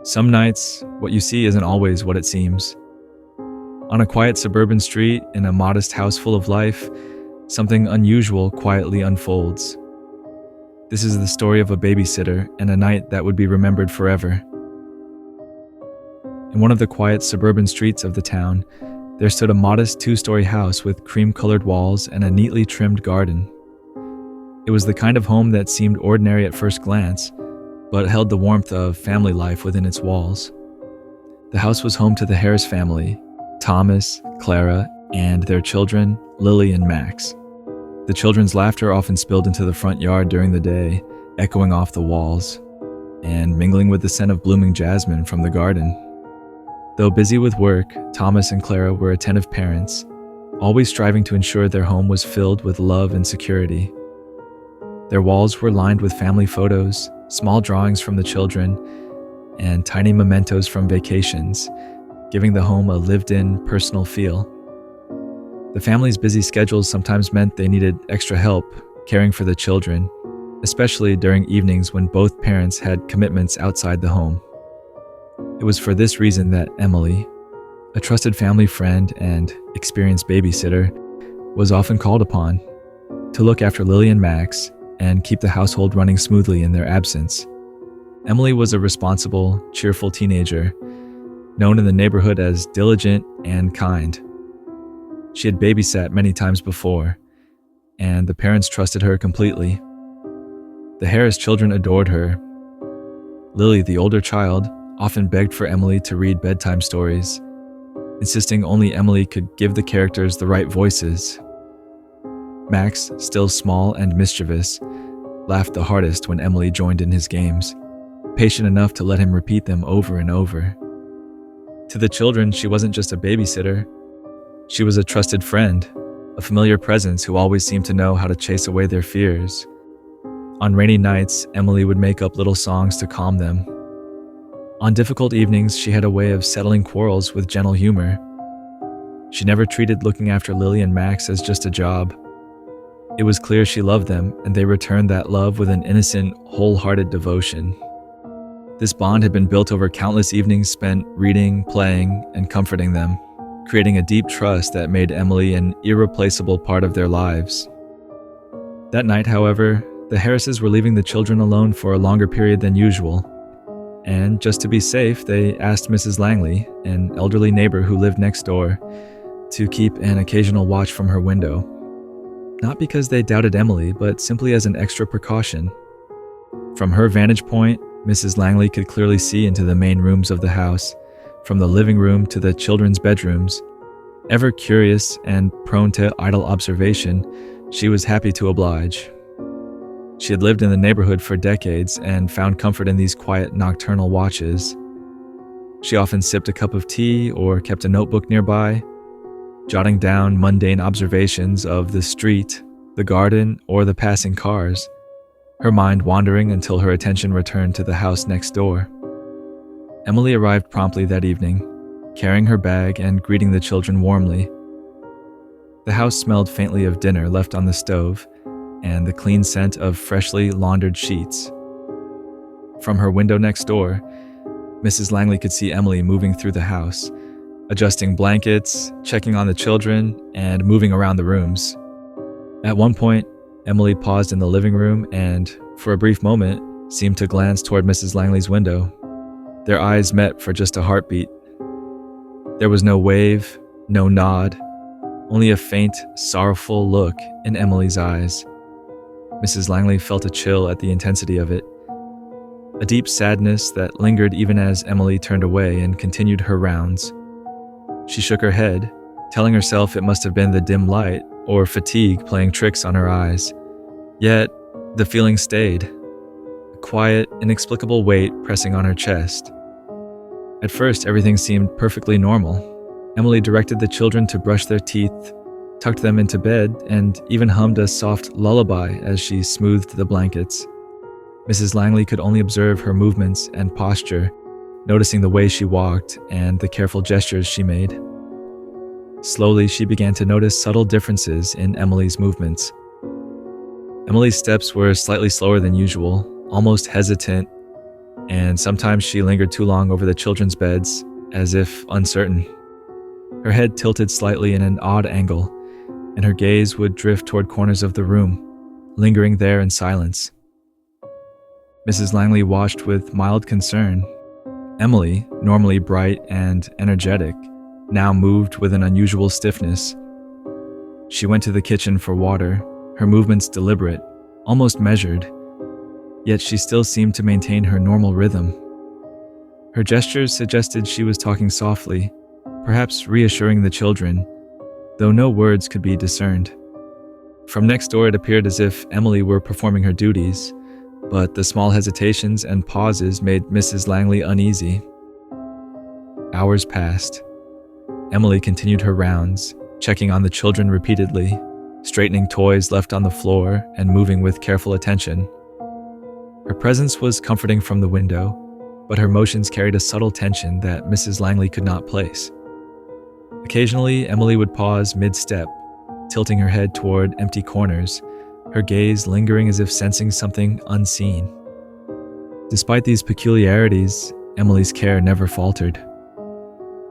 Some nights, what you see isn't always what it seems. On a quiet suburban street in a modest house full of life, something unusual quietly unfolds. This is the story of a babysitter and a night that would be remembered forever. In one of the quiet suburban streets of the town, there stood a modest two-story house with cream-colored walls and a neatly trimmed garden. It was the kind of home that seemed ordinary at first glance, but held the warmth of family life within its walls. The house was home to the Harris family, Thomas, Clara, and their children, Lily and Max. The children's laughter often spilled into the front yard during the day, echoing off the walls, and mingling with the scent of blooming jasmine from the garden. Though busy with work, Thomas and Clara were attentive parents, always striving to ensure their home was filled with love and security. Their walls were lined with family photos, small drawings from the children, and tiny mementos from vacations, giving the home a lived-in, personal feel. The family's busy schedules sometimes meant they needed extra help caring for the children, especially during evenings when both parents had commitments outside the home. It was for this reason that Emily, a trusted family friend and experienced babysitter, was often called upon to look after Lily and Max and keep the household running smoothly in their absence. Emily was a responsible, cheerful teenager, known in the neighborhood as diligent and kind. She had babysat many times before, and the parents trusted her completely. The Harris children adored her. Lily, the older child, often begged for Emily to read bedtime stories, insisting only Emily could give the characters the right voices. Max, still small and mischievous, laughed the hardest when Emily joined in his games, patient enough to let him repeat them over and over. To the children, she wasn't just a babysitter. She was a trusted friend, a familiar presence who always seemed to know how to chase away their fears. On rainy nights, Emily would make up little songs to calm them. On difficult evenings, she had a way of settling quarrels with gentle humor. She never treated looking after Lily and Max as just a job. It was clear she loved them, and they returned that love with an innocent, wholehearted devotion. This bond had been built over countless evenings spent reading, playing, and comforting them, creating a deep trust that made Emily an irreplaceable part of their lives. That night, however, the Harrises were leaving the children alone for a longer period than usual. And just to be safe, they asked Mrs. Langley, an elderly neighbor who lived next door, to keep an occasional watch from her window. Not because they doubted Emily, but simply as an extra precaution. From her vantage point, Mrs. Langley could clearly see into the main rooms of the house, from the living room to the children's bedrooms. Ever curious and prone to idle observation, she was happy to oblige. She had lived in the neighborhood for decades and found comfort in these quiet nocturnal watches. She often sipped a cup of tea or kept a notebook nearby, jotting down mundane observations of the street, the garden, or the passing cars, her mind wandering until her attention returned to the house next door. Emily arrived promptly that evening, carrying her bag and greeting the children warmly. The house smelled faintly of dinner left on the stove, and the clean scent of freshly laundered sheets. From her window next door, Mrs. Langley could see Emily moving through the house, adjusting blankets, checking on the children, and moving around the rooms. At one point, Emily paused in the living room and, for a brief moment, seemed to glance toward Mrs. Langley's window. Their eyes met for just a heartbeat. There was no wave, no nod, only a faint, sorrowful look in Emily's eyes. Mrs. Langley felt a chill at the intensity of it, a deep sadness that lingered even as Emily turned away and continued her rounds. She shook her head, telling herself it must have been the dim light or fatigue playing tricks on her eyes. Yet, the feeling stayed, a quiet, inexplicable weight pressing on her chest. At first, everything seemed perfectly normal. Emily directed the children to brush their teeth, tucked them into bed, and even hummed a soft lullaby as she smoothed the blankets. Mrs. Langley could only observe her movements and posture, noticing the way she walked and the careful gestures she made. Slowly, she began to notice subtle differences in Emily's movements. Emily's steps were slightly slower than usual, almost hesitant, and sometimes she lingered too long over the children's beds, as if uncertain. Her head tilted slightly in an odd angle, and her gaze would drift toward corners of the room, lingering there in silence. Mrs. Langley watched with mild concern. Emily, normally bright and energetic, now moved with an unusual stiffness. She went to the kitchen for water, her movements deliberate, almost measured, yet she still seemed to maintain her normal rhythm. Her gestures suggested she was talking softly, perhaps reassuring the children, though no words could be discerned. From next door it appeared as if Emily were performing her duties, but the small hesitations and pauses made Mrs. Langley uneasy. Hours passed. Emily continued her rounds, checking on the children repeatedly, straightening toys left on the floor and moving with careful attention. Her presence was comforting from the window, but her motions carried a subtle tension that Mrs. Langley could not place. Occasionally, Emily would pause mid-step, tilting her head toward empty corners, her gaze lingering as if sensing something unseen. Despite these peculiarities, Emily's care never faltered.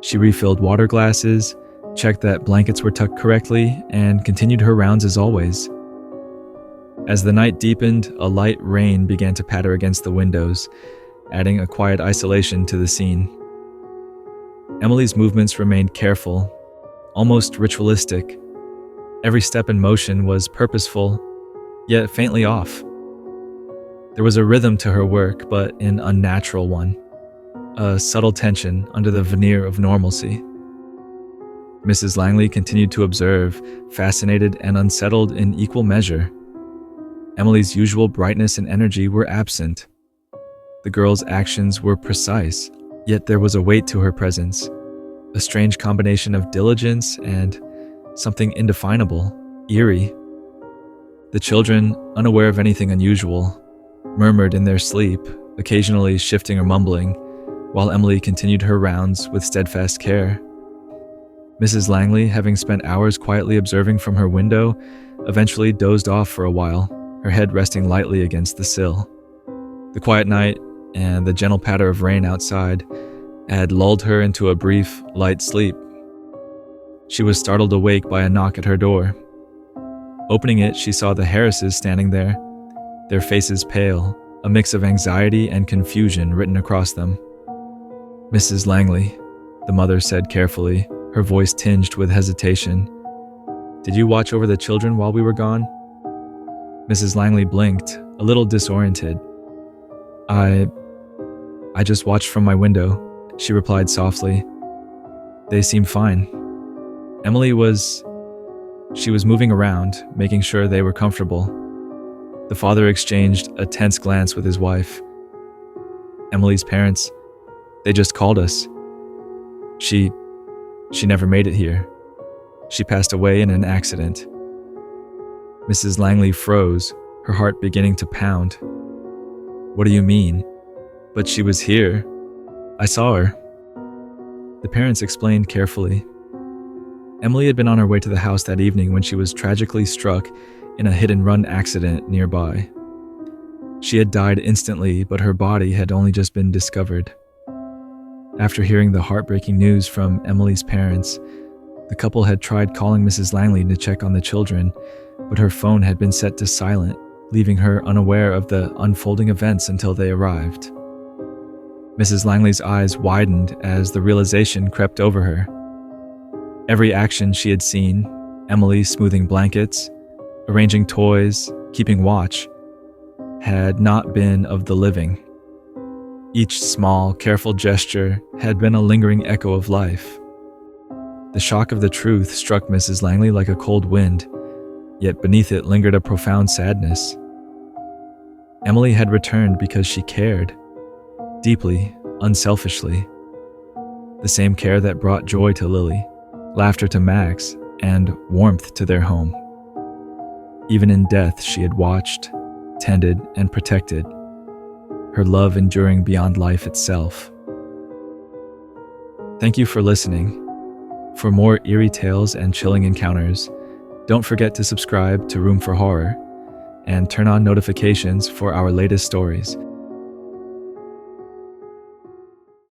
She refilled water glasses, checked that blankets were tucked correctly, and continued her rounds as always. As the night deepened, a light rain began to patter against the windows, adding a quiet isolation to the scene. Emily's movements remained careful, almost ritualistic. Every step and motion was purposeful, yet faintly off. There was a rhythm to her work, but an unnatural one, a subtle tension under the veneer of normalcy. Mrs. Langley continued to observe, fascinated and unsettled in equal measure. Emily's usual brightness and energy were absent. The girl's actions were precise, yet there was a weight to her presence, a strange combination of diligence and something indefinable, eerie. The children, unaware of anything unusual, murmured in their sleep, occasionally shifting or mumbling, while Emily continued her rounds with steadfast care. Mrs. Langley, having spent hours quietly observing from her window, eventually dozed off for a while, her head resting lightly against the sill. The quiet night and the gentle patter of rain outside had lulled her into a brief, light sleep. She was startled awake by a knock at her door. Opening it, she saw the Harrises standing there, their faces pale, a mix of anxiety and confusion written across them. "Mrs. Langley," the mother said carefully, her voice tinged with hesitation. "Did you watch over the children while we were gone?" Mrs. Langley blinked, a little disoriented. I just watched from my window," she replied softly. "They seem fine." Emily was moving around, making sure they were comfortable. The father exchanged a tense glance with his wife. "Emily's parents, they just called us. She never made it here. She passed away in an accident." Mrs. Langley froze, her heart beginning to pound. "What do you mean?" "But she was here. I saw her." The parents explained carefully. Emily had been on her way to the house that evening when she was tragically struck in a hit-and-run accident nearby. She had died instantly, but her body had only just been discovered. After hearing the heartbreaking news from Emily's parents, the couple had tried calling Mrs. Langley to check on the children, but her phone had been set to silent, leaving her unaware of the unfolding events until they arrived. Mrs. Langley's eyes widened as the realization crept over her. Every action she had seen, Emily smoothing blankets, arranging toys, keeping watch, had not been of the living. Each small, careful gesture had been a lingering echo of life. The shock of the truth struck Mrs. Langley like a cold wind, yet beneath it lingered a profound sadness. Emily had returned because she cared, deeply, unselfishly. The same care that brought joy to Lily, laughter to Max, and warmth to their home. Even in death, she had watched, tended, and protected, her love enduring beyond life itself. Thank you for listening. For more eerie tales and chilling encounters, don't forget to subscribe to Room for Horror and turn on notifications for our latest stories.